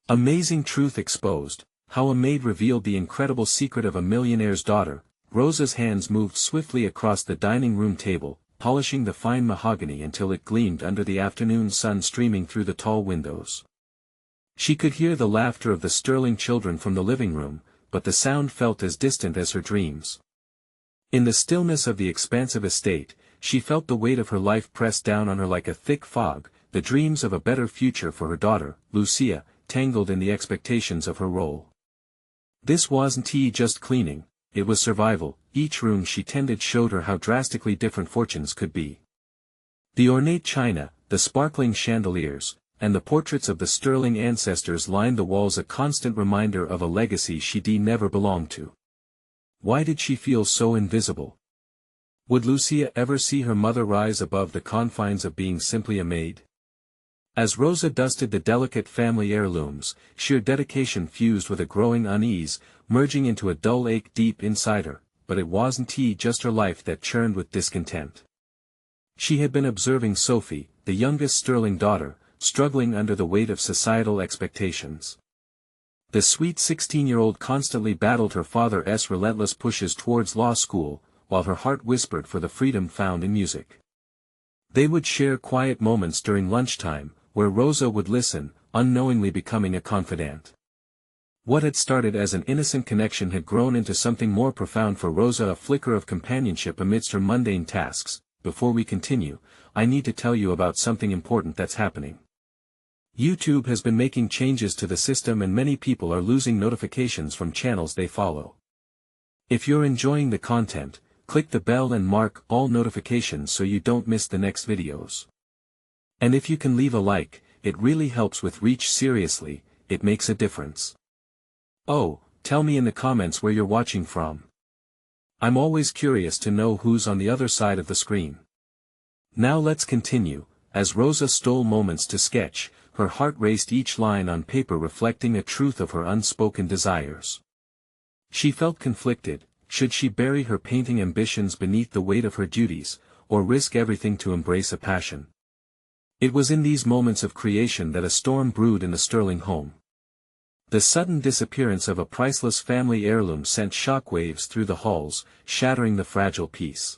Amazing truth exposed, how a maid revealed the incredible secret of a millionaire's daughter. Rosa's hands moved swiftly across the dining room table, polishing the fine mahogany until it gleamed under the afternoon sun streaming through the tall windows. She could hear the laughter of the Sterling children from the living room, but the sound felt as distant as her dreams. In the stillness of the expansive estate, she felt the weight of her life press down on her like a thick fog, the dreams of a better future for her daughter, Lucia, tangled in the expectations of her role. This wasn't just cleaning, it was survival. Each room she tended showed her how drastically different fortunes could be. The ornate china, the sparkling chandeliers, and the portraits of the Sterling ancestors lined the walls, a constant reminder of a legacy she'd never belonged to. Why did she feel so invisible? Would Lucia ever see her mother rise above the confines of being simply a maid? As Rosa dusted the delicate family heirlooms, sheer dedication fused with a growing unease, merging into a dull ache deep inside her, but it wasn't just her life that churned with discontent. She had been observing Sophie, the youngest Sterling daughter, struggling under the weight of societal expectations. The sweet 16-year-old constantly battled her father's relentless pushes towards law school, while her heart whispered for the freedom found in music. They would share quiet moments during lunchtime, where Rosa would listen, unknowingly becoming a confidant. What had started as an innocent connection had grown into something more profound for Rosa, a flicker of companionship amidst her mundane tasks. Before we continue, I need to tell you about something important that's happening. YouTube has been making changes to the system and many people are losing notifications from channels they follow. If you're enjoying the content, click the bell and mark all notifications so you don't miss the next videos. And if you can leave a like, it really helps with reach. Seriously, it makes a difference. Oh, tell me in the comments where you're watching from. I'm always curious to know who's on the other side of the screen. Now let's continue. As Rosa stole moments to sketch, her heart raced, each line on paper reflecting a truth of her unspoken desires. She felt conflicted. Should she bury her painting ambitions beneath the weight of her duties, or risk everything to embrace a passion? It was in these moments of creation that a storm brewed in the Sterling home. The sudden disappearance of a priceless family heirloom sent shockwaves through the halls, shattering the fragile peace.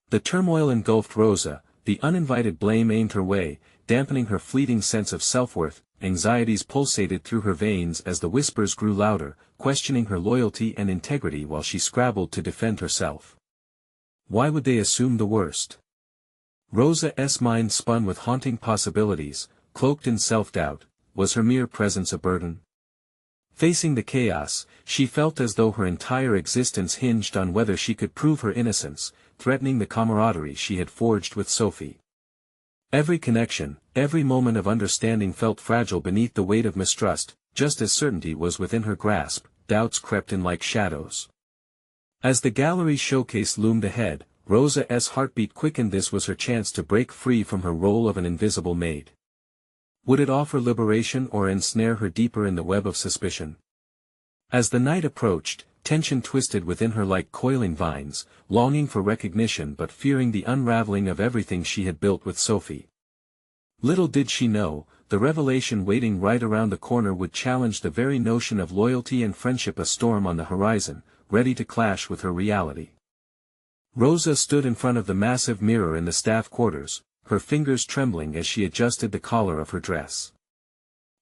The turmoil engulfed Rosa, the uninvited blame aimed her way, dampening her fleeting sense of self-worth. Anxieties pulsated through her veins as the whispers grew louder, questioning her loyalty and integrity while she scrabbled to defend herself. Why would they assume the worst? Rosa's mind spun with haunting possibilities. Cloaked in self-doubt, was her mere presence a burden? Facing the chaos, she felt as though her entire existence hinged on whether she could prove her innocence, threatening the camaraderie she had forged with Sophie. Every connection, every moment of understanding felt fragile beneath the weight of mistrust. Just as certainty was within her grasp, doubts crept in like shadows. As the gallery showcase loomed ahead, Rosa's heartbeat quickened. This was her chance to break free from her role of an invisible maid. Would it offer liberation or ensnare her deeper in the web of suspicion? As the night approached, tension twisted within her like coiling vines, longing for recognition but fearing the unraveling of everything she had built with Sophie. Little did she know, the revelation waiting right around the corner would challenge the very notion of loyalty and friendship, a storm on the horizon, ready to clash with her reality. Rosa stood in front of the massive mirror in the staff quarters, her fingers trembling as she adjusted the collar of her dress.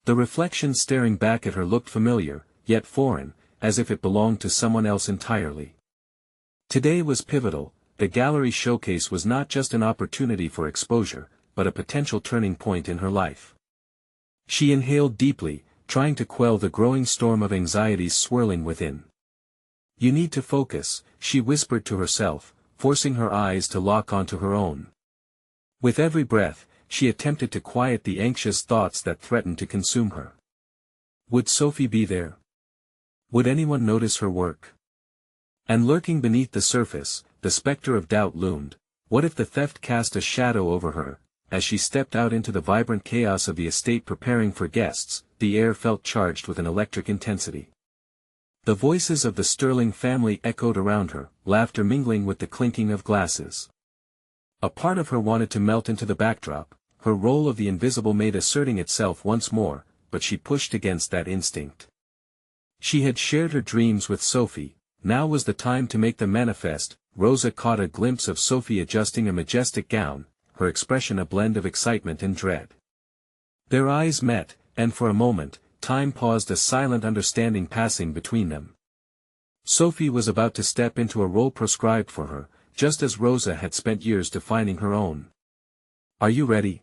The reflection staring back at her looked familiar, yet foreign, as if it belonged to someone else entirely. Today was pivotal. The gallery showcase was not just an opportunity for exposure, but a potential turning point in her life. She inhaled deeply, trying to quell the growing storm of anxieties swirling within. "You need to focus," she whispered to herself, forcing her eyes to lock onto her own. With every breath, she attempted to quiet the anxious thoughts that threatened to consume her. Would Sophie be there? Would anyone notice her work? And lurking beneath the surface, the specter of doubt loomed. What if the theft cast a shadow over her? As she stepped out into the vibrant chaos of the estate preparing for guests, the air felt charged with an electric intensity. The voices of the Sterling family echoed around her, laughter mingling with the clinking of glasses. A part of her wanted to melt into the backdrop, her role of the invisible maid asserting itself once more, but she pushed against that instinct. She had shared her dreams with Sophie, now was the time to make them manifest. Rosa caught a glimpse of Sophie adjusting a majestic gown, her expression a blend of excitement and dread. Their eyes met, and for a moment, time paused, a silent understanding passing between them. Sophie was about to step into a role prescribed for her, just as Rosa had spent years defining her own. "Are you ready?"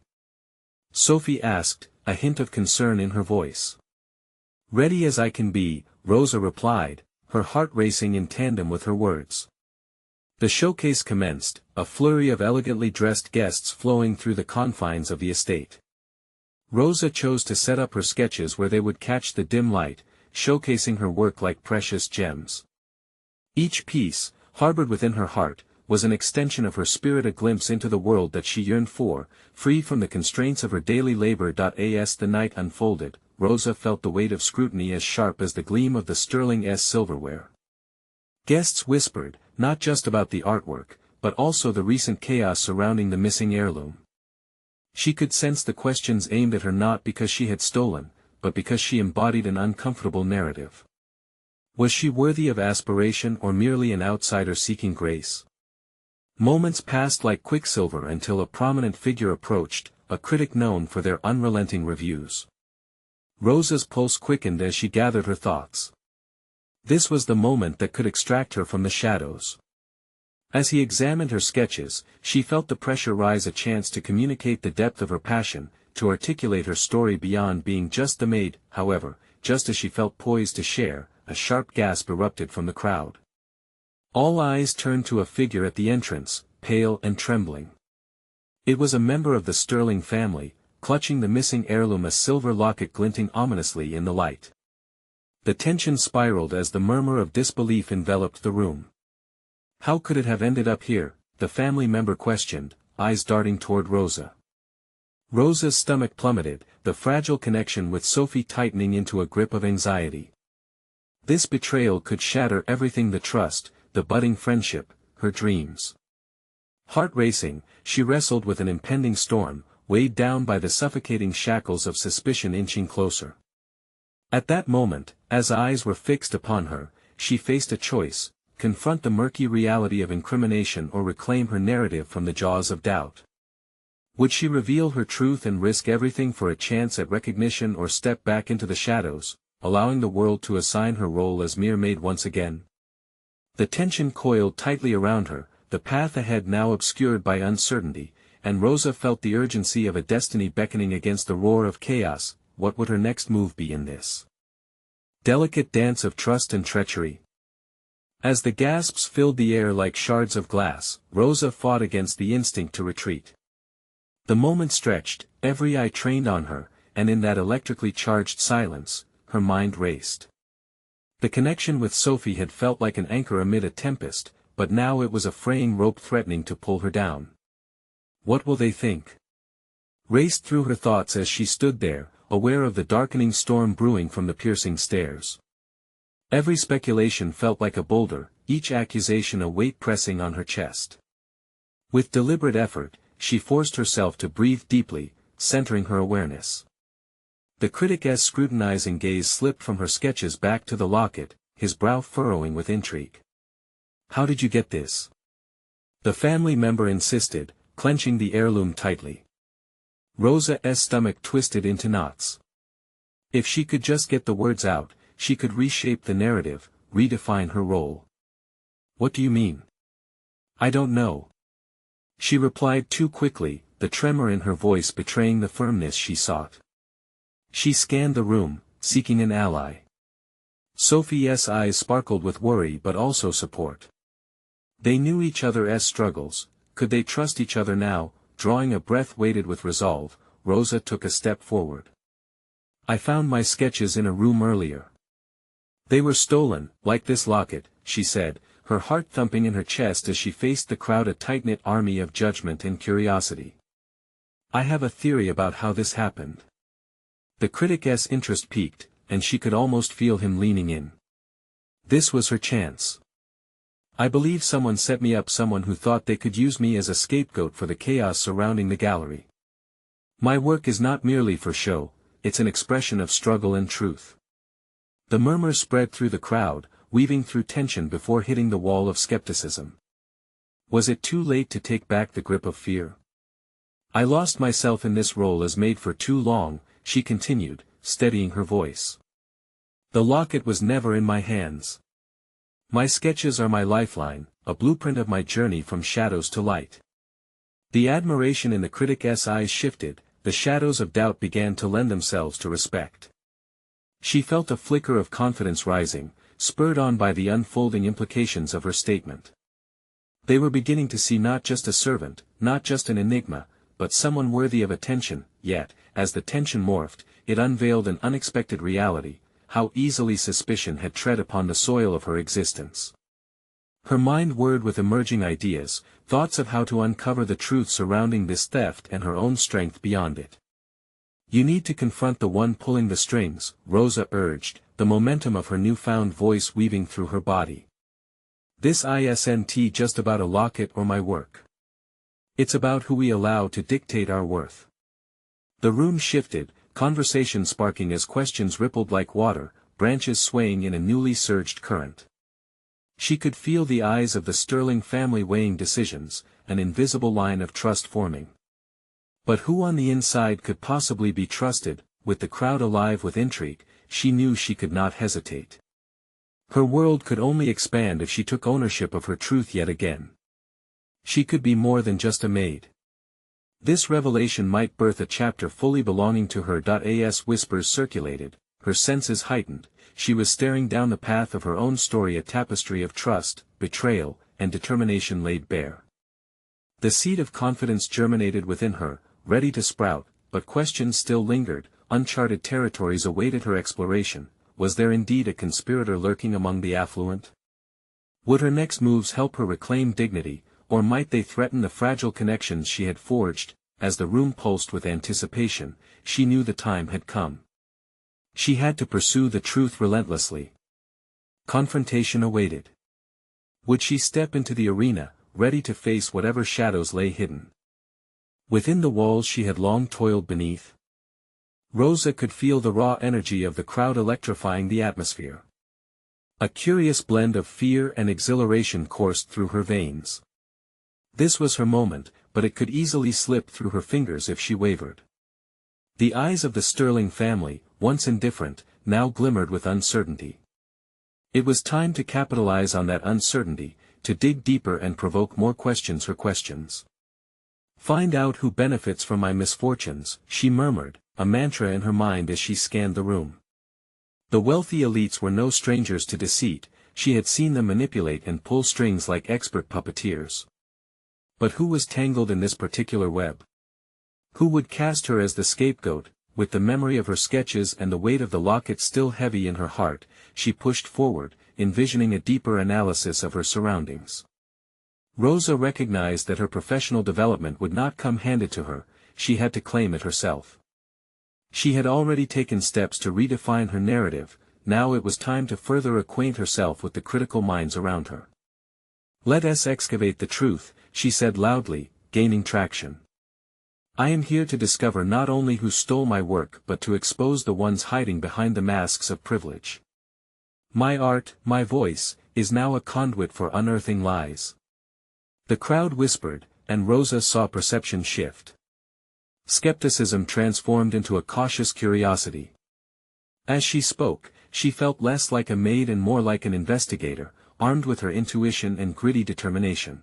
Sophie asked, a hint of concern in her voice. "Ready as I can be," Rosa replied, her heart racing in tandem with her words. The showcase commenced, a flurry of elegantly dressed guests flowing through the confines of the estate. Rosa chose to set up her sketches where they would catch the dim light, showcasing her work like precious gems. Each piece, harbored within her heart, was an extension of her spirit, a glimpse into the world that she yearned for, free from the constraints of her daily labor. As the night unfolded, Rosa felt the weight of scrutiny as sharp as the gleam of the sterling silverware. Guests whispered, not just about the artwork, but also the recent chaos surrounding the missing heirloom. She could sense the questions aimed at her, not because she had stolen, but because she embodied an uncomfortable narrative. Was she worthy of aspiration or merely an outsider seeking grace? Moments passed like quicksilver until a prominent figure approached, a critic known for their unrelenting reviews. Rosa's pulse quickened as she gathered her thoughts. This was the moment that could extract her from the shadows. As he examined her sketches, she felt the pressure rise, a chance to communicate the depth of her passion, to articulate her story beyond being just the maid. However, just as she felt poised to share, a sharp gasp erupted from the crowd. All eyes turned to a figure at the entrance, pale and trembling. It was a member of the Sterling family, clutching the missing heirloom, a silver locket glinting ominously in the light. The tension spiraled as the murmur of disbelief enveloped the room. How could it have ended up here? The family member questioned, eyes darting toward Rosa. Rosa's stomach plummeted, the fragile connection with Sophie tightening into a grip of anxiety. This betrayal could shatter everything: the trust, the budding friendship, her dreams. Heart racing, she wrestled with an impending storm, weighed down by the suffocating shackles of suspicion inching closer. At that moment, as eyes were fixed upon her, she faced a choice: confront the murky reality of incrimination or reclaim her narrative from the jaws of doubt. Would she reveal her truth and risk everything for a chance at recognition, or step back into the shadows, allowing the world to assign her role as mere maid once again? The tension coiled tightly around her, the path ahead now obscured by uncertainty, and Rosa felt the urgency of a destiny beckoning against the roar of chaos. What would her next move be in this delicate dance of trust and treachery? As the gasps filled the air like shards of glass, Rosa fought against the instinct to retreat. The moment stretched, every eye trained on her, and in that electrically charged silence, her mind raced. The connection with Sophie had felt like an anchor amid a tempest, but now it was a fraying rope threatening to pull her down. What will they think? Raced through her thoughts as she stood there, aware of the darkening storm brewing from the piercing stairs. Every speculation felt like a boulder, each accusation a weight pressing on her chest. With deliberate effort, she forced herself to breathe deeply, centering her awareness. The critic's scrutinizing gaze slipped from her sketches back to the locket, his brow furrowing with intrigue. "How did you get this?" the family member insisted, clenching the heirloom tightly. Rosa's stomach twisted into knots. If she could just get the words out, she could reshape the narrative, redefine her role. "What do you mean?" "I don't know," she replied too quickly, the tremor in her voice betraying the firmness she sought. She scanned the room, seeking an ally. Sophie's eyes sparkled with worry but also support. They knew each other's struggles. Could they trust each other now? Drawing a breath weighted with resolve, Rosa took a step forward. "I found my sketches in a room earlier. They were stolen, like this locket," she said, her heart thumping in her chest as she faced the crowd, a tight-knit army of judgment and curiosity. "I have a theory about how this happened." The critic's interest peaked, and she could almost feel him leaning in. This was her chance. "I believe someone set me up, someone who thought they could use me as a scapegoat for the chaos surrounding the gallery. My work is not merely for show, it's an expression of struggle and truth. The murmur spread through the crowd, weaving through tension before hitting the wall of skepticism. Was it too late to take back the grip of fear? I lost myself in this role as maid for too long, she continued, steadying her voice. The locket was never in my hands. My sketches are my lifeline, a blueprint of my journey from shadows to light. The admiration in the critic's eyes shifted, the shadows of doubt began to lend themselves to respect. She felt a flicker of confidence rising, spurred on by the unfolding implications of her statement. They were beginning to see not just a servant, not just an enigma, but someone worthy of attention, yet, as the tension morphed, it unveiled an unexpected reality: how easily suspicion had tread upon the soil of her existence. Her mind whirred with emerging ideas, thoughts of how to uncover the truth surrounding this theft and her own strength beyond it. You need to confront the one pulling the strings, Rosa urged, the momentum of her newfound voice weaving through her body. This isn't just about a locket or my work. It's about who we allow to dictate our worth. The room shifted, conversation sparking as questions rippled like water, branches swaying in a newly surged current. She could feel the eyes of the Sterling family weighing decisions, an invisible line of trust forming. But who on the inside could possibly be trusted? With the crowd alive with intrigue, she knew she could not hesitate. Her world could only expand if she took ownership of her truth yet again. She could be more than just a maid. This revelation might birth a chapter fully belonging to her. As whispers circulated, her senses heightened, she was staring down the path of her own story, a tapestry of trust, betrayal, and determination laid bare. The seed of confidence germinated within her, ready to sprout, but questions still lingered, uncharted territories awaited her exploration. Was there indeed a conspirator lurking among the affluent? Would her next moves help her reclaim dignity, or might they threaten the fragile connections she had forged? As the room pulsed with anticipation, she knew the time had come. She had to pursue the truth relentlessly. Confrontation awaited. Would she step into the arena, ready to face whatever shadows lay hidden within the walls she had long toiled beneath? Rosa could feel the raw energy of the crowd electrifying the atmosphere. A curious blend of fear and exhilaration coursed through her veins. This was her moment, but it could easily slip through her fingers if she wavered. The eyes of the Sterling family, once indifferent, now glimmered with uncertainty. It was time to capitalize on that uncertainty, to dig deeper and provoke more questions. Her questions. Find out who benefits from my misfortunes, she murmured, a mantra in her mind as she scanned the room. The wealthy elites were no strangers to deceit, she had seen them manipulate and pull strings like expert puppeteers. But who was tangled in this particular web? Who would cast her as the scapegoat? With the memory of her sketches and the weight of the locket still heavy in her heart, she pushed forward, envisioning a deeper analysis of her surroundings. Rosa recognized that her professional development would not come handed to her, she had to claim it herself. She had already taken steps to redefine her narrative, now it was time to further acquaint herself with the critical minds around her. Let us excavate the truth, she said loudly, gaining traction. I am here to discover not only who stole my work but to expose the ones hiding behind the masks of privilege. My art, my voice, is now a conduit for unearthing lies. The crowd whispered, and Rosa saw perception shift. Skepticism transformed into a cautious curiosity. As she spoke, she felt less like a maid and more like an investigator, armed with her intuition and gritty determination.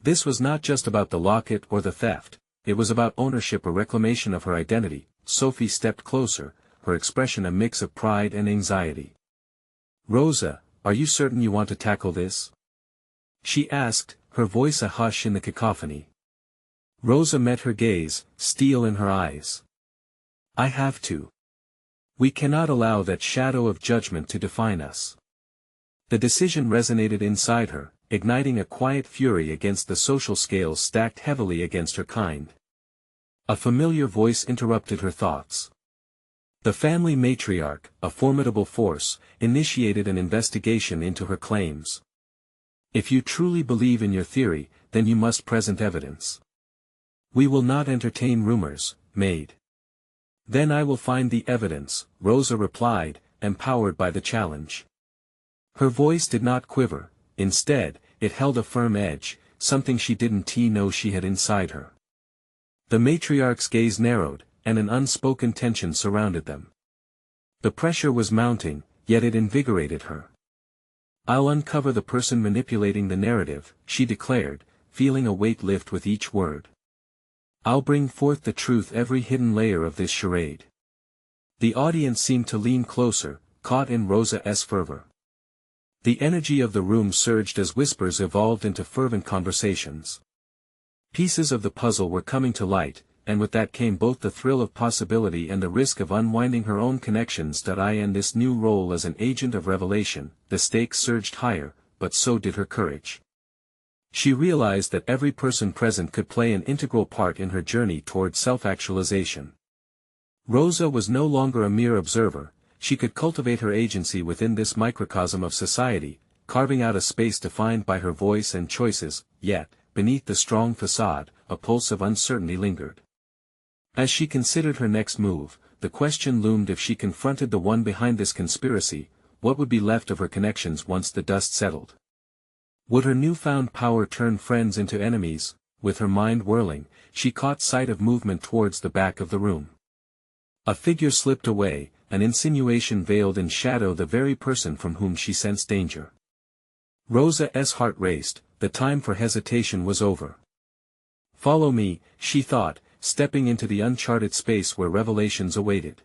This was not just about the locket or the theft, it was about ownership or reclamation of her identity. Sophie stepped closer, her expression a mix of pride and anxiety. Rosa, are you certain you want to tackle this? She asked, her voice a hush in the cacophony. Rosa met her gaze, steel in her eyes. I have to. We cannot allow that shadow of judgment to define us. The decision resonated inside her, igniting a quiet fury against the social scales stacked heavily against her kind. A familiar voice interrupted her thoughts. The family matriarch, a formidable force, initiated an investigation into her claims. If you truly believe in your theory, then you must present evidence. We will not entertain rumors, Maid. Then I will find the evidence, Rosa replied, empowered by the challenge. Her voice did not quiver, instead, it held a firm edge, something she didn't know she had inside her. The matriarch's gaze narrowed, and an unspoken tension surrounded them. The pressure was mounting, yet it invigorated her. I'll uncover the person manipulating the narrative, she declared, feeling a weight lift with each word. I'll bring forth the truth, every hidden layer of this charade. The audience seemed to lean closer, caught in Rosa's fervor. The energy of the room surged as whispers evolved into fervent conversations. Pieces of the puzzle were coming to light, and with that came both the thrill of possibility and the risk of unwinding her own connections. In this new role as an agent of revelation, the stakes surged higher, but so did her courage. She realized that every person present could play an integral part in her journey toward self-actualization. Rosa was no longer a mere observer, she could cultivate her agency within this microcosm of society, carving out a space defined by her voice and choices, yet, beneath the strong facade, a pulse of uncertainty lingered. As she considered her next move, the question loomed: if she confronted the one behind this conspiracy, what would be left of her connections once the dust settled? Would her newfound power turn friends into enemies? With her mind whirling, she caught sight of movement towards the back of the room. A figure slipped away, an insinuation veiled in shadow the very person from whom she sensed danger. Rosa's heart raced, the time for hesitation was over. Follow me, she thought, stepping into the uncharted space where revelations awaited.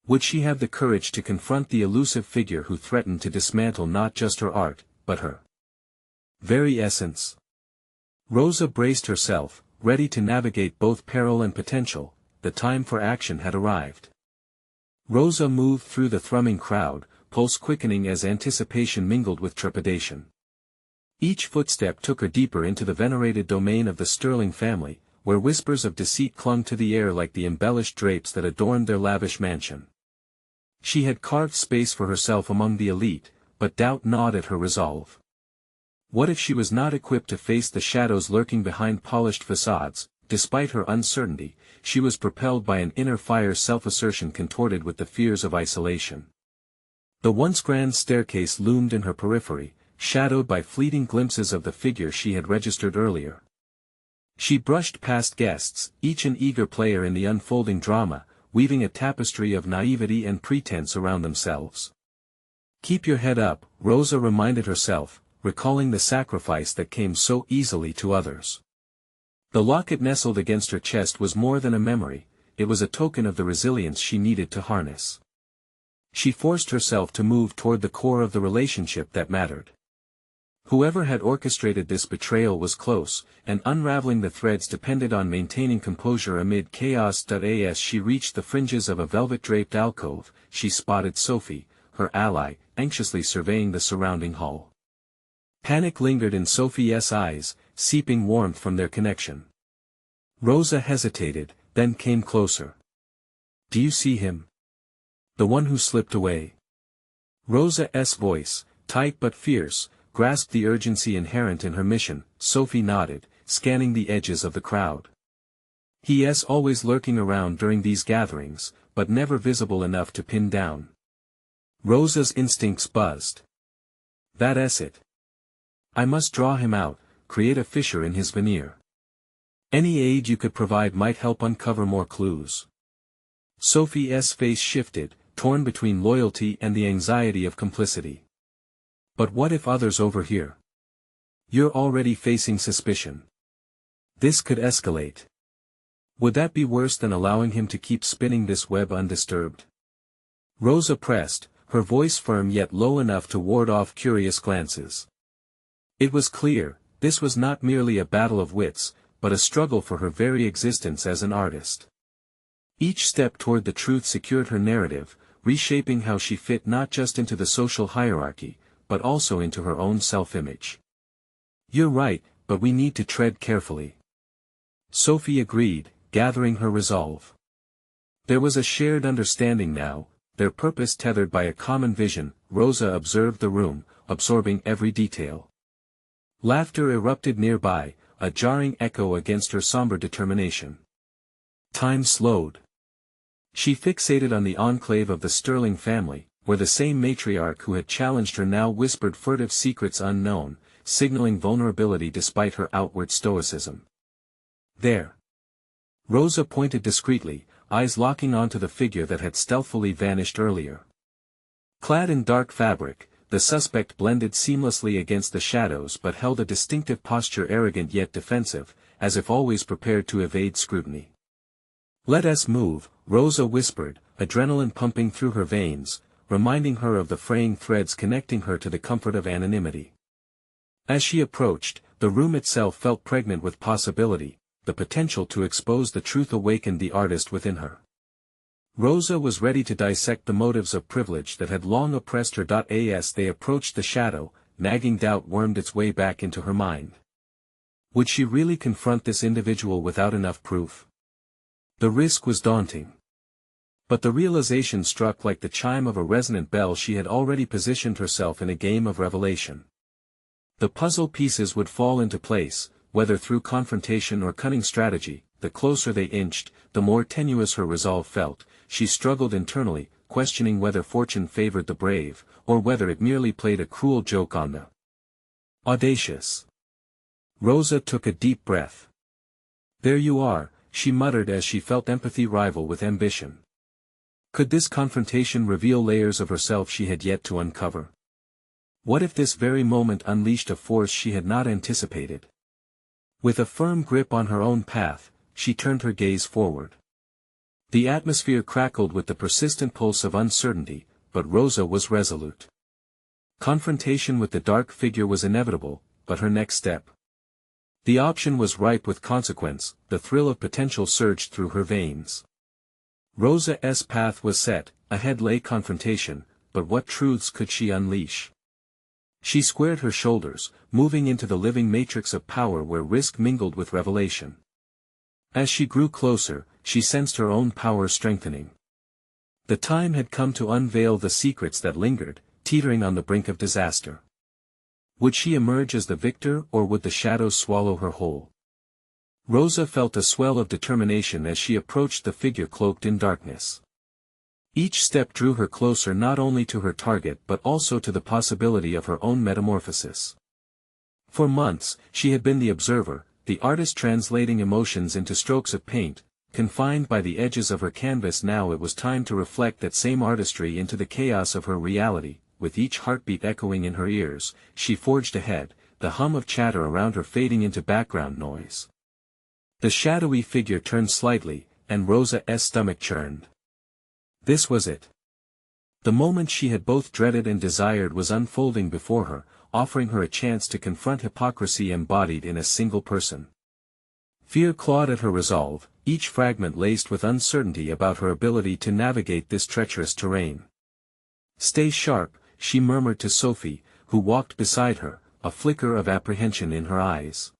Would she have the courage to confront the elusive figure who threatened to dismantle not just her art, but her very essence? Rosa braced herself, ready to navigate both peril and potential. The time for action had arrived. Rosa moved through the thrumming crowd, pulse quickening as anticipation mingled with trepidation. Each footstep took her deeper into the venerated domain of the Sterling family, where whispers of deceit clung to the air like the embellished drapes that adorned their lavish mansion. She had carved space for herself among the elite, but doubt gnawed at her resolve. What if she was not equipped to face the shadows lurking behind polished facades? Despite her uncertainty, she was propelled by an inner fire, self-assertion contorted with the fears of isolation. The once grand staircase loomed in her periphery, shadowed by fleeting glimpses of the figure she had registered earlier. She brushed past guests, each an eager player in the unfolding drama, weaving a tapestry of naivety and pretense around themselves. Keep your head up, Rosa reminded herself, recalling the sacrifice that came so easily to others. The locket nestled against her chest was more than a memory, it was a token of the resilience she needed to harness. She forced herself to move toward the core of the relationship that mattered. Whoever had orchestrated this betrayal was close, and unraveling the threads depended on maintaining composure amid chaos. As she reached the fringes of a velvet-draped alcove, she spotted Sophie, her ally, anxiously surveying the surrounding hall. Panic lingered in Sophie's eyes, seeping warmth from their connection. Rosa hesitated, then came closer. Do you see him? The one who slipped away? Rosa's voice, tight but fierce, grasped the urgency inherent in her mission. Sophie nodded, scanning the edges of the crowd. He's always lurking around during these gatherings, but never visible enough to pin down. Rosa's instincts buzzed. That's it. I must draw him out, create a fissure in his veneer. Any aid you could provide might help uncover more clues. Sophie's face shifted, torn between loyalty and the anxiety of complicity. But what if others overhear? You're already facing suspicion. This could escalate. Would that be worse than allowing him to keep spinning this web undisturbed? Rosa pressed, her voice firm yet low enough to ward off curious glances. It was clear, this was not merely a battle of wits, but a struggle for her very existence as an artist. Each step toward the truth secured her narrative, reshaping how she fit not just into the social hierarchy, but also into her own self-image. You're right, but we need to tread carefully. Sophie agreed, gathering her resolve. There was a shared understanding now, their purpose tethered by a common vision. Rosa observed the room, absorbing every detail. Laughter erupted nearby, a jarring echo against her somber determination. Time slowed. She fixated on the enclave of the Sterling family, where the same matriarch who had challenged her now whispered furtive secrets unknown, signaling vulnerability despite her outward stoicism. There. Rosa pointed discreetly, eyes locking onto the figure that had stealthily vanished earlier. Clad in dark fabric, the suspect blended seamlessly against the shadows but held a distinctive posture, arrogant yet defensive, as if always prepared to evade scrutiny. "Let us move," Rosa whispered, adrenaline pumping through her veins, reminding her of the fraying threads connecting her to the comfort of anonymity. As she approached, the room itself felt pregnant with possibility, the potential to expose the truth awakened the artist within her. Rosa was ready to dissect the motives of privilege that had long oppressed her. As they approached the shadow, nagging doubt wormed its way back into her mind. Would she really confront this individual without enough proof? The risk was daunting. But the realization struck like the chime of a resonant bell. She had already positioned herself in a game of revelation. The puzzle pieces would fall into place, whether through confrontation or cunning strategy. The closer they inched, the more tenuous her resolve felt. She struggled internally, questioning whether fortune favored the brave, or whether it merely played a cruel joke on the audacious. Rosa took a deep breath. "There you are," she muttered as she felt empathy rival with ambition. Could this confrontation reveal layers of herself she had yet to uncover? What if this very moment unleashed a force she had not anticipated? With a firm grip on her own path, she turned her gaze forward. The atmosphere crackled with the persistent pulse of uncertainty, but Rosa was resolute. Confrontation with the dark figure was inevitable, but her next step. The option was ripe with consequence. The thrill of potential surged through her veins. Rosa's path was set, ahead lay confrontation, but what truths could she unleash? She squared her shoulders, moving into the living matrix of power where risk mingled with revelation. As she grew closer, she sensed her own power strengthening. The time had come to unveil the secrets that lingered, teetering on the brink of disaster. Would she emerge as the victor, or would the shadows swallow her whole? Rosa felt a swell of determination as she approached the figure cloaked in darkness. Each step drew her closer not only to her target but also to the possibility of her own metamorphosis. For months, she had been the observer, the artist translating emotions into strokes of paint, confined by the edges of her canvas. Now it was time to reflect that same artistry into the chaos of her reality. With each heartbeat echoing in her ears, she forged ahead, the hum of chatter around her fading into background noise. The shadowy figure turned slightly, and Rosa's stomach churned. This was it. The moment she had both dreaded and desired was unfolding before her, offering her a chance to confront hypocrisy embodied in a single person. Fear clawed at her resolve, each fragment laced with uncertainty about her ability to navigate this treacherous terrain. "Stay sharp," she murmured to Sophie, who walked beside her, a flicker of apprehension in her eyes.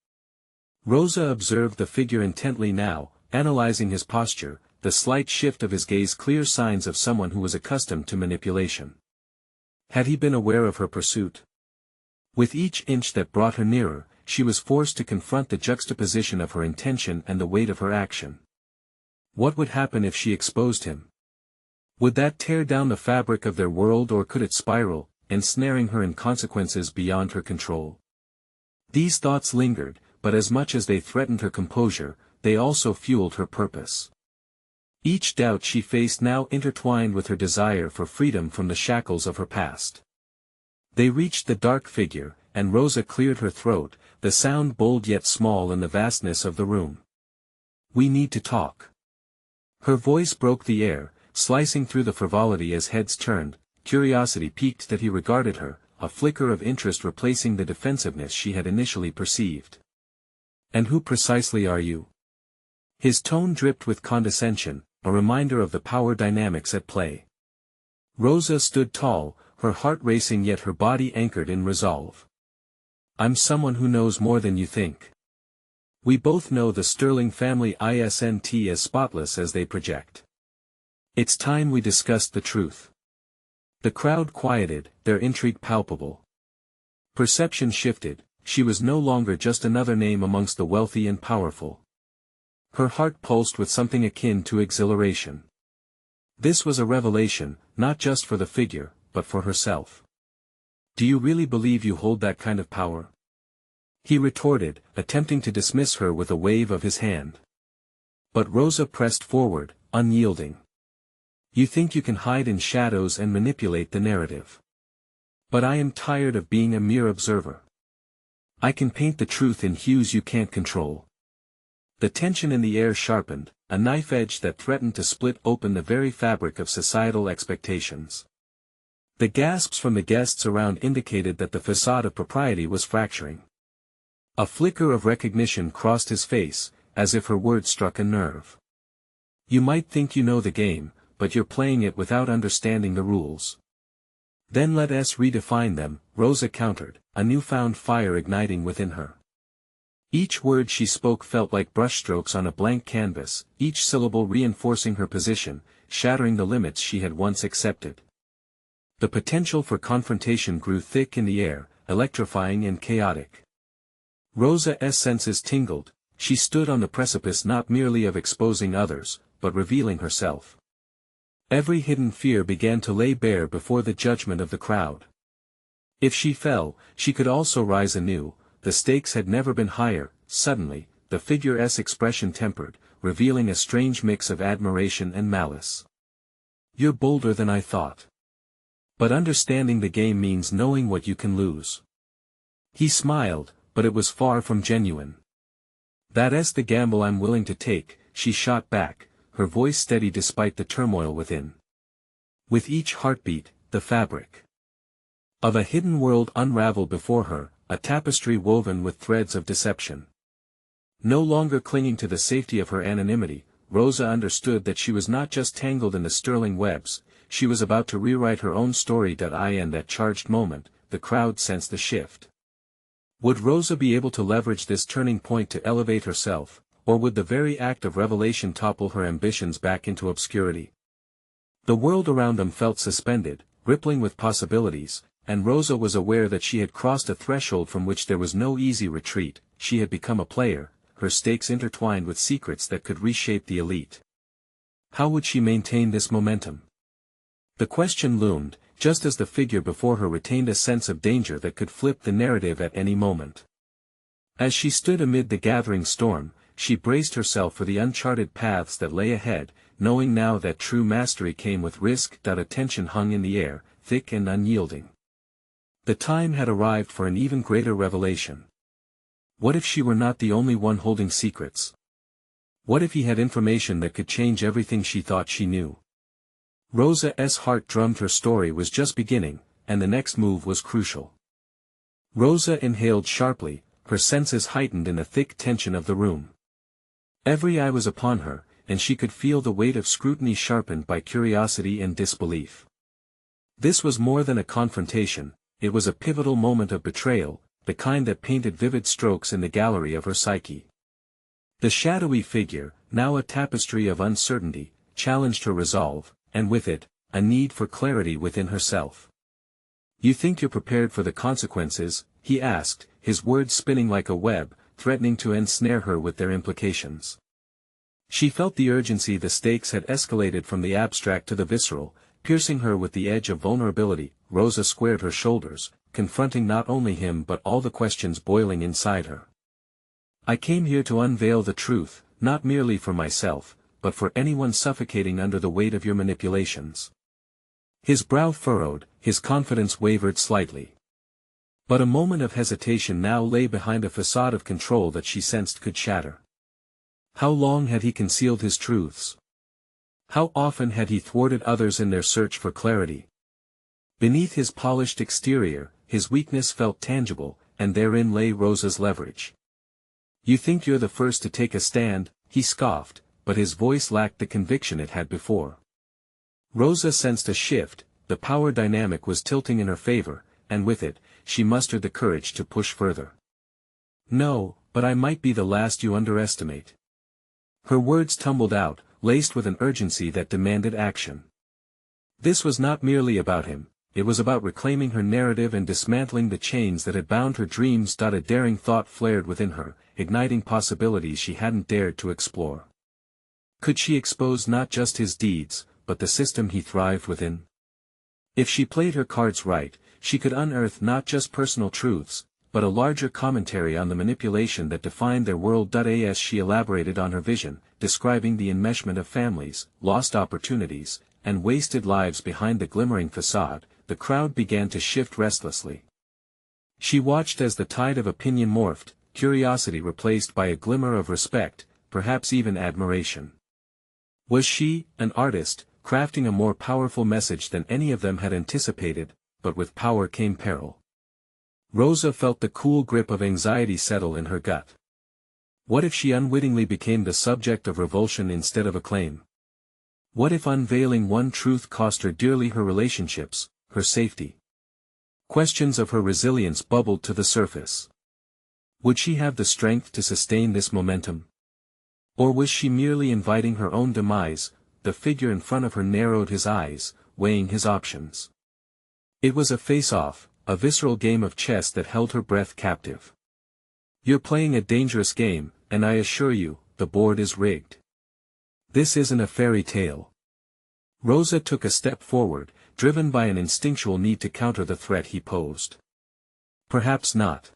Rosa observed the figure intently now, analyzing his posture, the slight shift of his gaze clear signs of someone who was accustomed to manipulation. Had he been aware of her pursuit? With each inch that brought her nearer, she was forced to confront the juxtaposition of her intention and the weight of her action. What would happen if she exposed him? Would that tear down the fabric of their world, or could it spiral, ensnaring her in consequences beyond her control? These thoughts lingered, but as much as they threatened her composure, they also fueled her purpose. Each doubt she faced now intertwined with her desire for freedom from the shackles of her past. They reached the dark figure, and Rosa cleared her throat, the sound bold yet small in the vastness of the room. "We need to talk." Her voice broke the air, slicing through the frivolity as heads turned. Curiosity piqued that he regarded her, a flicker of interest replacing the defensiveness she had initially perceived. "And who precisely are you?" His tone dripped with condescension, a reminder of the power dynamics at play. Rosa stood tall, her heart racing yet her body anchored in resolve. "I'm someone who knows more than you think. We both know the Sterling family isn't as spotless as they project. It's time we discussed the truth." The crowd quieted, their intrigue palpable. Perception shifted, she was no longer just another name amongst the wealthy and powerful. Her heart pulsed with something akin to exhilaration. This was a revelation, not just for the figure, but for herself. Do you really believe you hold that kind of power? He retorted, attempting to dismiss her with a wave of his hand. But Rosa pressed forward, unyielding. You think you can hide in shadows and manipulate the narrative. But I am tired of being a mere observer. I can paint the truth in hues you can't control. The tension in the air sharpened, a knife edge that threatened to split open the very fabric of societal expectations. The gasps from the guests around indicated that the facade of propriety was fracturing. A flicker of recognition crossed his face, as if her words struck a nerve. You might think you know the game, but you're playing it without understanding the rules. Then let us redefine them, Rosa countered, a newfound fire igniting within her. Each word she spoke felt like brushstrokes on a blank canvas, each syllable reinforcing her position, shattering the limits she had once accepted. The potential for confrontation grew thick in the air, electrifying and chaotic. Rosa's senses tingled. She stood on the precipice not merely of exposing others, but revealing herself. Every hidden fear began to lay bare before the judgment of the crowd. If she fell, she could also rise anew. The stakes had never been higher. Suddenly, the figure's expression tempered, revealing a strange mix of admiration and malice. You're bolder than I thought. But understanding the game means knowing what you can lose. He smiled, but it was far from genuine. That's the gamble I'm willing to take, she shot back, her voice steady despite the turmoil within. With each heartbeat, the fabric of a hidden world unraveled before her, a tapestry woven with threads of deception. No longer clinging to the safety of her anonymity, Rosa understood that she was not just tangled in the sterling webs, she was about to rewrite her own story. In that charged moment, the crowd sensed the shift. Would Rosa be able to leverage this turning point to elevate herself, or would the very act of revelation topple her ambitions back into obscurity? The world around them felt suspended, rippling with possibilities, and Rosa was aware that she had crossed a threshold from which there was no easy retreat. She had become a player, her stakes intertwined with secrets that could reshape the elite. How would she maintain this momentum? The question loomed, just as the figure before her retained a sense of danger that could flip the narrative at any moment. As she stood amid the gathering storm, she braced herself for the uncharted paths that lay ahead, knowing now that true mastery came with risk. Attention hung in the air, thick and unyielding. The time had arrived for an even greater revelation. What if she were not the only one holding secrets? What if he had information that could change everything she thought she knew? Rosa's heart drummed. Her story was just beginning, and the next move was crucial. Rosa inhaled sharply, her senses heightened in the thick tension of the room. Every eye was upon her, and she could feel the weight of scrutiny sharpened by curiosity and disbelief. This was more than a confrontation, it was a pivotal moment of betrayal, the kind that painted vivid strokes in the gallery of her psyche. The shadowy figure, now a tapestry of uncertainty, challenged her resolve, and with it, a need for clarity within herself. You think you're prepared for the consequences? He asked, his words spinning like a web, threatening to ensnare her with their implications. She felt the urgency. The stakes had escalated from the abstract to the visceral, piercing her with the edge of vulnerability. Rosa squared her shoulders, confronting not only him but all the questions boiling inside her. I came here to unveil the truth, not merely for myself, but for anyone suffocating under the weight of your manipulations. His brow furrowed, his confidence wavered slightly. But a moment of hesitation now lay behind a facade of control that she sensed could shatter. How long had he concealed his truths? How often had he thwarted others in their search for clarity? Beneath his polished exterior, his weakness felt tangible, and therein lay Rosa's leverage. You think you're the first to take a stand, he scoffed, but his voice lacked the conviction it had before. Rosa sensed a shift, the power dynamic was tilting in her favor, and with it, she mustered the courage to push further. No, but I might be the last you underestimate. Her words tumbled out, laced with an urgency that demanded action. This was not merely about him, it was about reclaiming her narrative and dismantling the chains that had bound her dreams. A daring thought flared within her, igniting possibilities she hadn't dared to explore. Could she expose not just his deeds, but the system he thrived within? If she played her cards right, she could unearth not just personal truths, but a larger commentary on the manipulation that defined their world. As she elaborated on her vision, describing the enmeshment of families, lost opportunities, and wasted lives behind the glimmering facade, the crowd began to shift restlessly. She watched as the tide of opinion morphed, curiosity replaced by a glimmer of respect, perhaps even admiration. Was she, an artist, crafting a more powerful message than any of them had anticipated? But with power came peril. Rosa felt the cool grip of anxiety settle in her gut. What if she unwittingly became the subject of revulsion instead of acclaim? What if unveiling one truth cost her dearly her relationships, her safety? Questions of her resilience bubbled to the surface. Would she have the strength to sustain this momentum? Or was she merely inviting her own demise? The figure in front of her narrowed his eyes, weighing his options. It was a face-off, a visceral game of chess that held her breath captive. You're playing a dangerous game, and I assure you, the board is rigged. This isn't a fairy tale. Rosa took a step forward, driven by an instinctual need to counter the threat he posed. Perhaps not.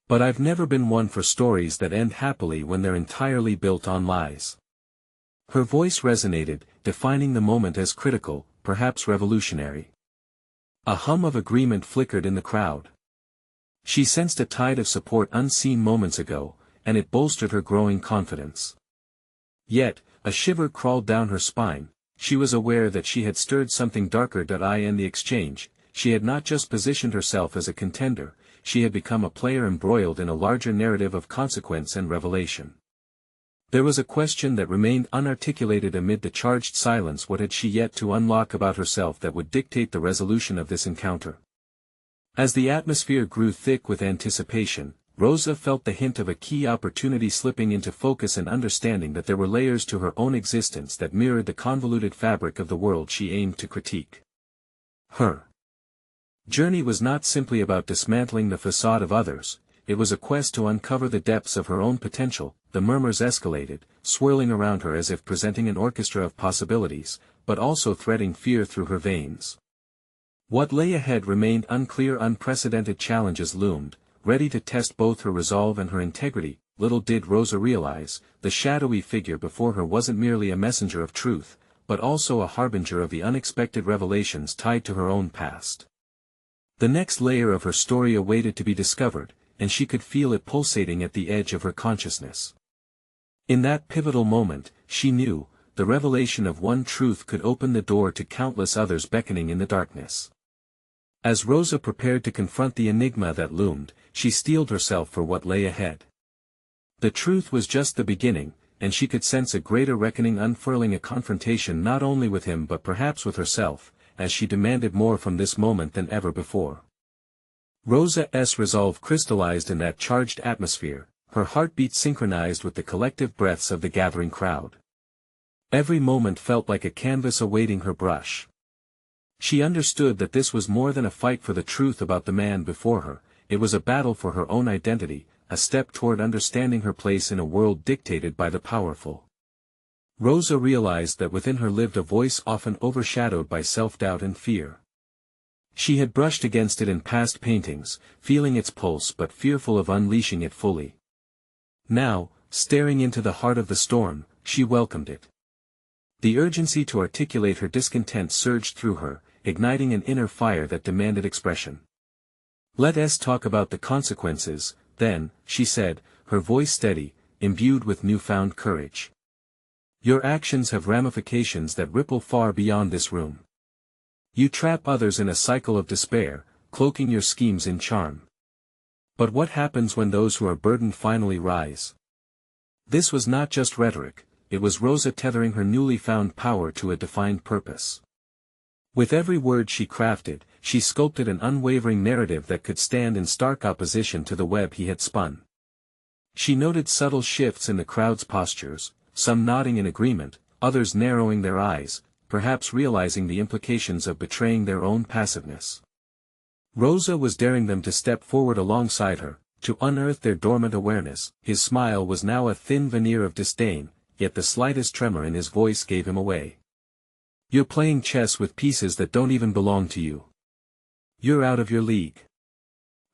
But I've never been one for stories that end happily when they're entirely built on lies. Her voice resonated, defining the moment as critical, perhaps revolutionary. A hum of agreement flickered in the crowd. She sensed a tide of support unseen moments ago, and it bolstered her growing confidence. Yet, a shiver crawled down her spine. She was aware that she had stirred something darker. In the exchange, she had not just positioned herself as a contender, she had become a player embroiled in a larger narrative of consequence and revelation. There was a question that remained unarticulated amid the charged silence. What had she yet to unlock about herself that would dictate the resolution of this encounter? As the atmosphere grew thick with anticipation, Rosa felt the hint of a key opportunity slipping into focus, and understanding that there were layers to her own existence that mirrored the convoluted fabric of the world she aimed to critique. Her journey was not simply about dismantling the facade of others, it was a quest to uncover the depths of her own potential. The murmurs escalated, swirling around her as if presenting an orchestra of possibilities, but also threading fear through her veins. What lay ahead remained unclear. Unprecedented challenges loomed, ready to test both her resolve and her integrity. Little did Rosa realize, the shadowy figure before her wasn't merely a messenger of truth, but also a harbinger of the unexpected revelations tied to her own past. The next layer of her story awaited to be discovered, and she could feel it pulsating at the edge of her consciousness. In that pivotal moment, she knew, the revelation of one truth could open the door to countless others beckoning in the darkness. As Rosa prepared to confront the enigma that loomed, she steeled herself for what lay ahead. The truth was just the beginning, and she could sense a greater reckoning unfurling, a confrontation not only with him but perhaps with herself, as she demanded more from this moment than ever before. Rosa's resolve crystallized in that charged atmosphere, her heartbeat synchronized with the collective breaths of the gathering crowd. Every moment felt like a canvas awaiting her brush. She understood that this was more than a fight for the truth about the man before her, it was a battle for her own identity, a step toward understanding her place in a world dictated by the powerful. Rosa realized that within her lived a voice often overshadowed by self-doubt and fear. She had brushed against it in past paintings, feeling its pulse but fearful of unleashing it fully. Now, staring into the heart of the storm, she welcomed it. The urgency to articulate her discontent surged through her, igniting an inner fire that demanded expression. "Let's talk about the consequences, then," she said, her voice steady, imbued with newfound courage. "Your actions have ramifications that ripple far beyond this room. You trap others in a cycle of despair, cloaking your schemes in charm. But what happens when those who are burdened finally rise?" This was not just rhetoric, it was Rosa tethering her newly found power to a defined purpose. With every word she crafted, she sculpted an unwavering narrative that could stand in stark opposition to the web he had spun. She noted subtle shifts in the crowd's postures, some nodding in agreement, others narrowing their eyes, perhaps realizing the implications of betraying their own passiveness. Rosa was daring them to step forward alongside her, to unearth their dormant awareness. His smile was now a thin veneer of disdain, yet the slightest tremor in his voice gave him away. You're playing chess with pieces that don't even belong to you. You're out of your league.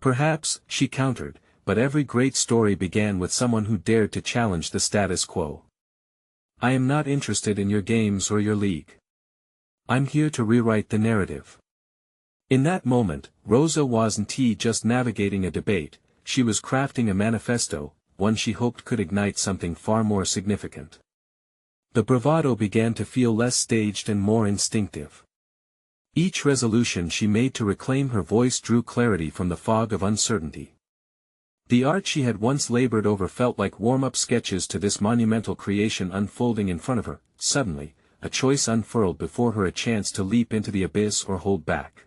Perhaps, she countered, but every great story began with someone who dared to challenge the status quo. I am not interested in your games or your league. I'm here to rewrite the narrative. In that moment, Rosa wasn't just navigating a debate, she was crafting a manifesto, one she hoped could ignite something far more significant. The bravado began to feel less staged and more instinctive. Each resolution she made to reclaim her voice drew clarity from the fog of uncertainty. The art she had once labored over felt like warm-up sketches to this monumental creation unfolding in front of her. Suddenly, a choice unfurled before her, a chance to leap into the abyss or hold back.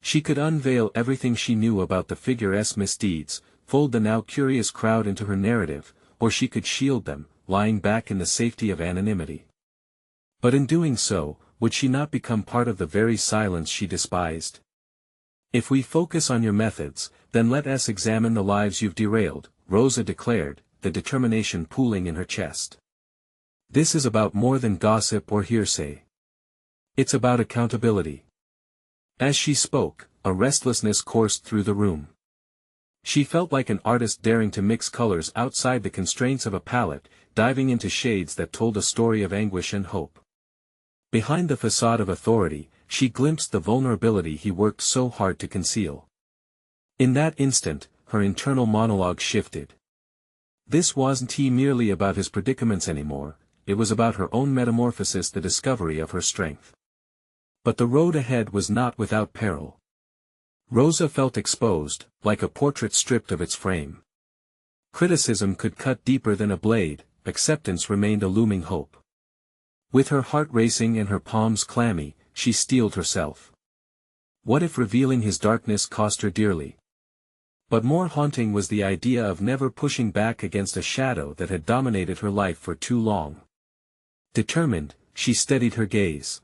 She could unveil everything she knew about the figure's misdeeds, fold the now curious crowd into her narrative, or she could shield them, lying back in the safety of anonymity. But in doing so, would she not become part of the very silence she despised? If we focus on your methods, then let us examine the lives you've derailed, Rosa declared, the determination pooling in her chest. This is about more than gossip or hearsay. It's about accountability. As she spoke, a restlessness coursed through the room. She felt like an artist daring to mix colors outside the constraints of a palette, diving into shades that told a story of anguish and hope. Behind the facade of authority, she glimpsed the vulnerability he worked so hard to conceal. In that instant, her internal monologue shifted. This wasn't merely about his predicaments anymore, it was about her own metamorphosis, the discovery of her strength. But the road ahead was not without peril. Rosa felt exposed, like a portrait stripped of its frame. Criticism could cut deeper than a blade, acceptance remained a looming hope. With her heart racing and her palms clammy, she steeled herself. What if revealing his darkness cost her dearly? But more haunting was the idea of never pushing back against a shadow that had dominated her life for too long. Determined, she steadied her gaze.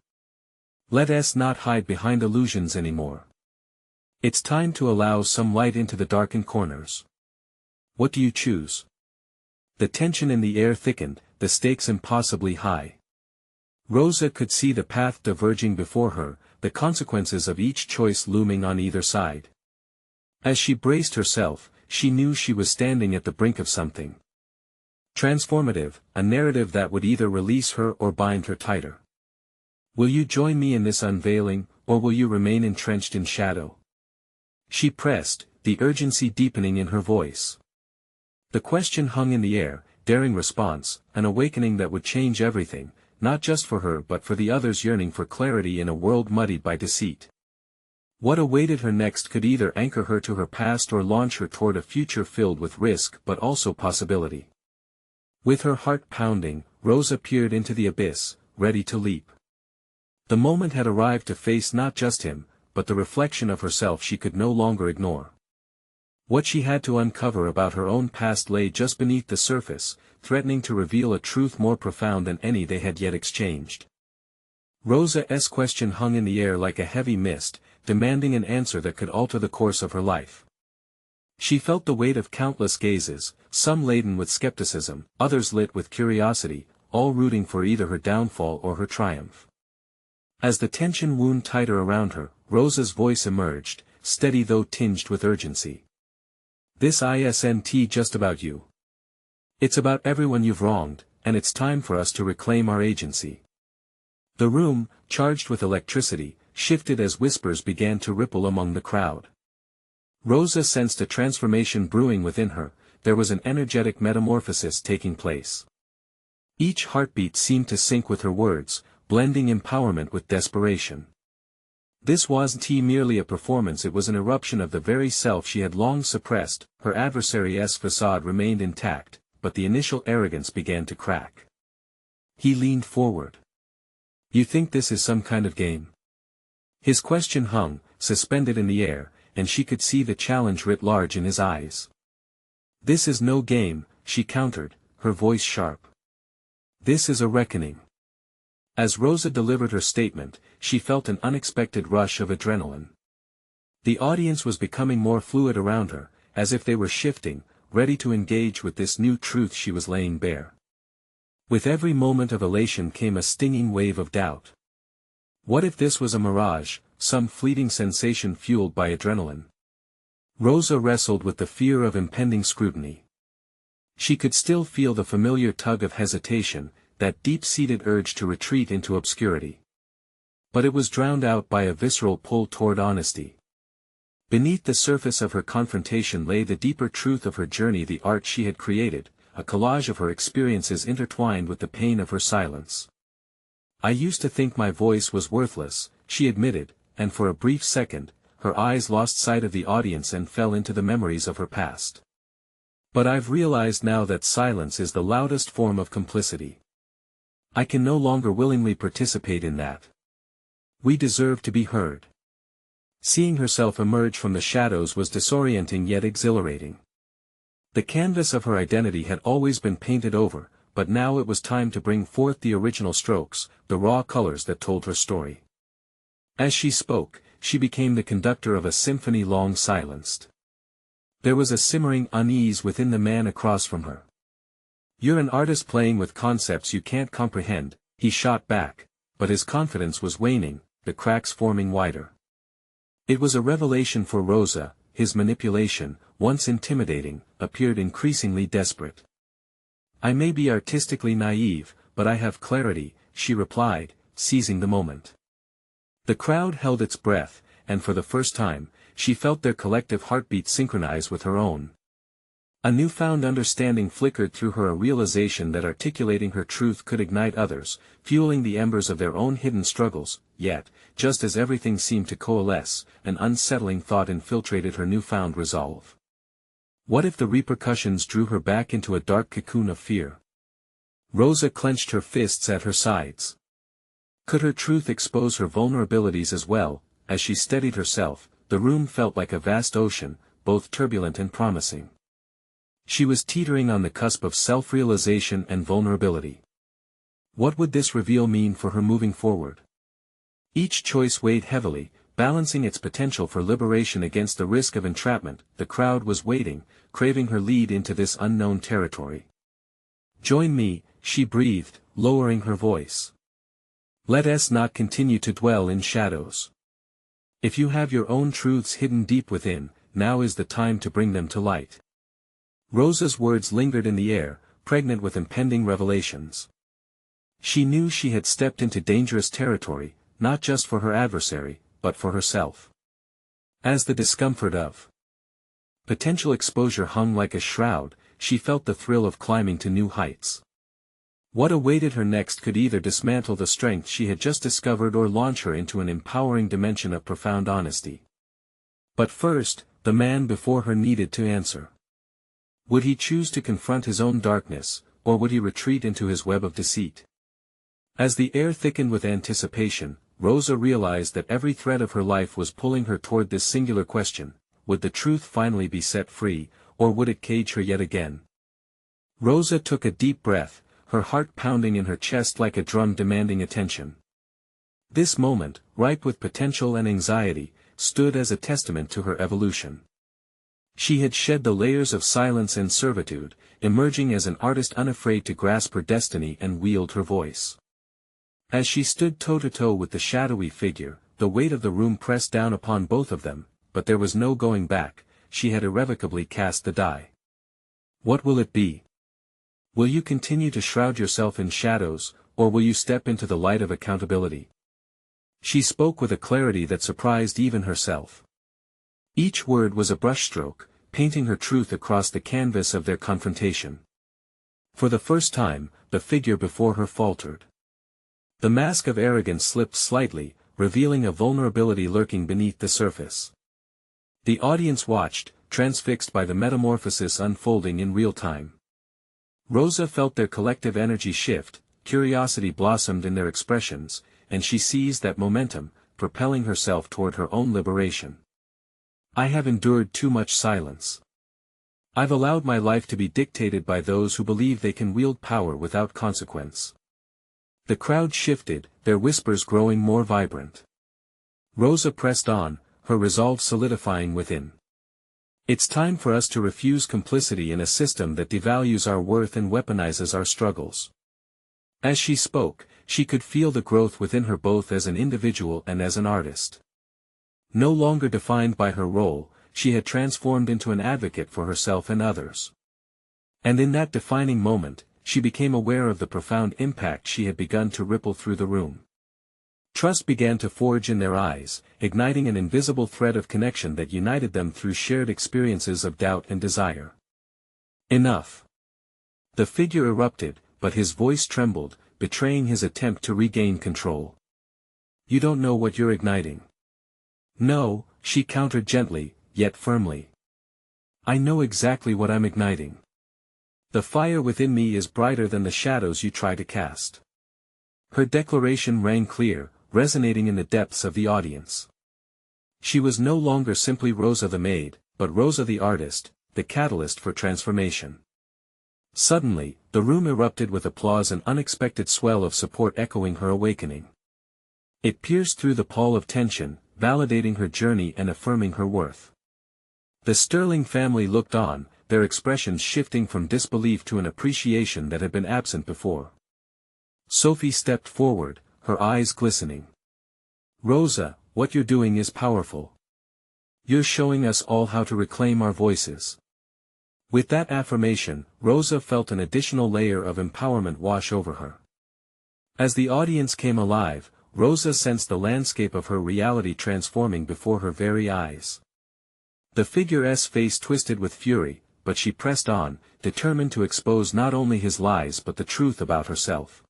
Let us not hide behind illusions anymore. It's time to allow some light into the darkened corners. What do you choose? The tension in the air thickened, the stakes impossibly high. Rosa could see the path diverging before her, the consequences of each choice looming on either side. As she braced herself, she knew she was standing at the brink of something transformative, a narrative that would either release her or bind her tighter. Will you join me in this unveiling, or will you remain entrenched in shadow? She pressed, the urgency deepening in her voice. The question hung in the air, daring response, an awakening that would change everything, not just for her but for the others yearning for clarity in a world muddied by deceit. What awaited her next could either anchor her to her past or launch her toward a future filled with risk but also possibility. With her heart pounding, Rosa peered into the abyss, ready to leap. The moment had arrived to face not just him, but the reflection of herself she could no longer ignore. What she had to uncover about her own past lay just beneath the surface, threatening to reveal a truth more profound than any they had yet exchanged. Rosa's question hung in the air like a heavy mist, demanding an answer that could alter the course of her life. She felt the weight of countless gazes, some laden with skepticism, others lit with curiosity, all rooting for either her downfall or her triumph. As the tension wound tighter around her, Rosa's voice emerged, steady though tinged with urgency. This isn't just about you. It's about everyone you've wronged, and it's time for us to reclaim our agency. The room, charged with electricity, shifted as whispers began to ripple among the crowd. Rosa sensed a transformation brewing within her, there was an energetic metamorphosis taking place. Each heartbeat seemed to sync with her words, blending empowerment with desperation. This wasn't merely a performance, it was an eruption of the very self she had long suppressed. Her adversary's facade remained intact, but the initial arrogance began to crack. He leaned forward. You think this is some kind of game? His question hung, suspended in the air, and she could see the challenge writ large in his eyes. This is no game, she countered, her voice sharp. This is a reckoning. As Rosa delivered her statement, she felt an unexpected rush of adrenaline. The audience was becoming more fluid around her, as if they were shifting, ready to engage with this new truth she was laying bare. With every moment of elation came a stinging wave of doubt. What if this was a mirage, some fleeting sensation fueled by adrenaline? Rosa wrestled with the fear of impending scrutiny. She could still feel the familiar tug of hesitation, that deep-seated urge to retreat into obscurity. But it was drowned out by a visceral pull toward honesty. Beneath the surface of her confrontation lay the deeper truth of her journey, the art she had created, a collage of her experiences intertwined with the pain of her silence. I used to think my voice was worthless, she admitted, and for a brief second, her eyes lost sight of the audience and fell into the memories of her past. But I've realized now that silence is the loudest form of complicity. I can no longer willingly participate in that. We deserve to be heard. Seeing herself emerge from the shadows was disorienting yet exhilarating. The canvas of her identity had always been painted over, but now it was time to bring forth the original strokes, the raw colors that told her story. As she spoke, she became the conductor of a symphony long silenced. There was a simmering unease within the man across from her. "You're an artist playing with concepts you can't comprehend," he shot back, but his confidence was waning, the cracks forming wider. It was a revelation for Rosa. His manipulation, once intimidating, appeared increasingly desperate. "I may be artistically naive, but I have clarity," she replied, seizing the moment. The crowd held its breath, and for the first time, she felt their collective heartbeat synchronize with her own. A newfound understanding flickered through her, a realization that articulating her truth could ignite others, fueling the embers of their own hidden struggles. Yet, just as everything seemed to coalesce, an unsettling thought infiltrated her newfound resolve. What if the repercussions drew her back into a dark cocoon of fear? Rosa clenched her fists at her sides. Could her truth expose her vulnerabilities as well? As she steadied herself, the room felt like a vast ocean, both turbulent and promising. She was teetering on the cusp of self-realization and vulnerability. What would this reveal mean for her moving forward? Each choice weighed heavily, balancing its potential for liberation against the risk of entrapment. The crowd was waiting, craving her lead into this unknown territory. "Join me," she breathed, lowering her voice. "Let us not continue to dwell in shadows. If you have your own truths hidden deep within, now is the time to bring them to light." Rosa's words lingered in the air, pregnant with impending revelations. She knew she had stepped into dangerous territory, not just for her adversary, but for herself. As the discomfort of potential exposure hung like a shroud, she felt the thrill of climbing to new heights. What awaited her next could either dismantle the strength she had just discovered or launch her into an empowering dimension of profound honesty. But first, the man before her needed to answer. Would he choose to confront his own darkness, or would he retreat into his web of deceit? As the air thickened with anticipation, Rosa realized that every thread of her life was pulling her toward this singular question: would the truth finally be set free, or would it cage her yet again? Rosa took a deep breath, her heart pounding in her chest like a drum demanding attention. This moment, ripe with potential and anxiety, stood as a testament to her evolution. She had shed the layers of silence and servitude, emerging as an artist unafraid to grasp her destiny and wield her voice. As she stood toe-to-toe with the shadowy figure, the weight of the room pressed down upon both of them, but there was no going back. She had irrevocably cast the die. What will it be? Will you continue to shroud yourself in shadows, or will you step into the light of accountability? She spoke with a clarity that surprised even herself. Each word was a brushstroke, painting her truth across the canvas of their confrontation. For the first time, the figure before her faltered. The mask of arrogance slipped slightly, revealing a vulnerability lurking beneath the surface. The audience watched, transfixed by the metamorphosis unfolding in real time. Rosa felt their collective energy shift, curiosity blossomed in their expressions, and she seized that momentum, propelling herself toward her own liberation. I have endured too much silence. I've allowed my life to be dictated by those who believe they can wield power without consequence. The crowd shifted, their whispers growing more vibrant. Rosa pressed on, her resolve solidifying within. It's time for us to refuse complicity in a system that devalues our worth and weaponizes our struggles. As she spoke, she could feel the growth within her both as an individual and as an artist. No longer defined by her role, she had transformed into an advocate for herself and others. And in that defining moment, she became aware of the profound impact she had begun to ripple through the room. Trust began to forge in their eyes, igniting an invisible thread of connection that united them through shared experiences of doubt and desire. Enough. The figure erupted, but his voice trembled, betraying his attempt to regain control. You don't know what you're igniting. No, she countered gently, yet firmly. I know exactly what I'm igniting. The fire within me is brighter than the shadows you try to cast. Her declaration rang clear, resonating in the depths of the audience. She was no longer simply Rosa the maid, but Rosa the artist, the catalyst for transformation. Suddenly, the room erupted with applause, an unexpected swell of support echoing her awakening. It pierced through the pall of tension, validating her journey and affirming her worth. The Sterling family looked on, their expressions shifting from disbelief to an appreciation that had been absent before. Sophie stepped forward, her eyes glistening. Rosa, what you're doing is powerful. You're showing us all how to reclaim our voices. With that affirmation, Rosa felt an additional layer of empowerment wash over her. As the audience came alive, Rosa sensed the landscape of her reality transforming before her very eyes. The figure's face twisted with fury, but she pressed on, determined to expose not only his lies but the truth about herself.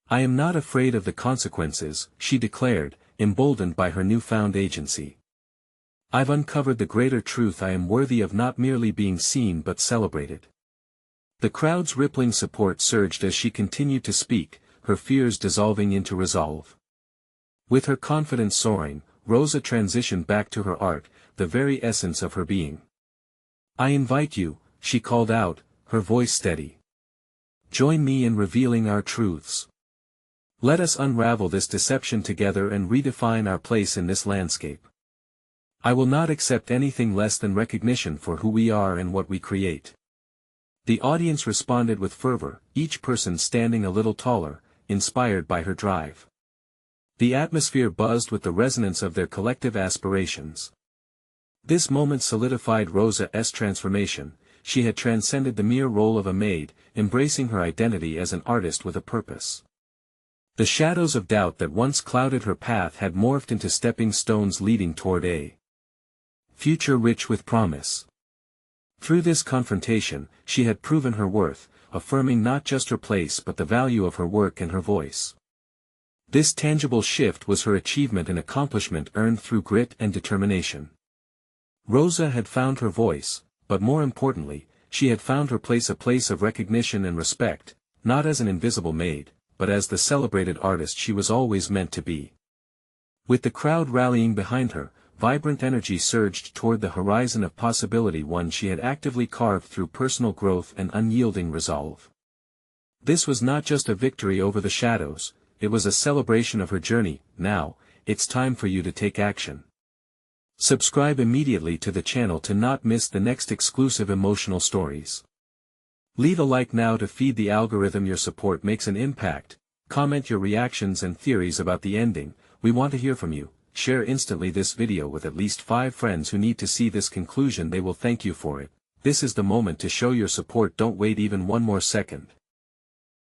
I am not afraid of the consequences, she declared, emboldened by her newfound agency. I've uncovered the greater truth. I am worthy of not merely being seen but celebrated. The crowd's rippling support surged as she continued to speak, her fears dissolving into resolve. With her confidence soaring, Rosa transitioned back to her art, the very essence of her being. I invite you, she called out, her voice steady. Join me in revealing our truths. Let us unravel this deception together and redefine our place in this landscape. I will not accept anything less than recognition for who we are and what we create. The audience responded with fervor, each person standing a little taller, inspired by her drive. The atmosphere buzzed with the resonance of their collective aspirations. This moment solidified Rosa's transformation. She had transcended the mere role of a maid, embracing her identity as an artist with a purpose. The shadows of doubt that once clouded her path had morphed into stepping stones leading toward a future rich with promise. Through this confrontation, she had proven her worth, affirming not just her place but the value of her work and her voice. This tangible shift was her achievement, an accomplishment earned through grit and determination. Rosa had found her voice, but more importantly, she had found her place, a place of recognition and respect, not as an invisible maid, but as the celebrated artist she was always meant to be. With the crowd rallying behind her, vibrant energy surged toward the horizon of possibility, one she had actively carved through personal growth and unyielding resolve. This was not just a victory over the shadows, it was a celebration of her journey. Now, it's time for you to take action. Subscribe immediately to the channel to not miss the next exclusive emotional stories. Leave a like now to feed the algorithm. Your support makes an impact. Comment your reactions and theories about the ending. We want to hear from you. Share instantly this video with at least 5 friends who need to see this conclusion. They will thank you for it. This is the moment to show your support. Don't wait even one more second.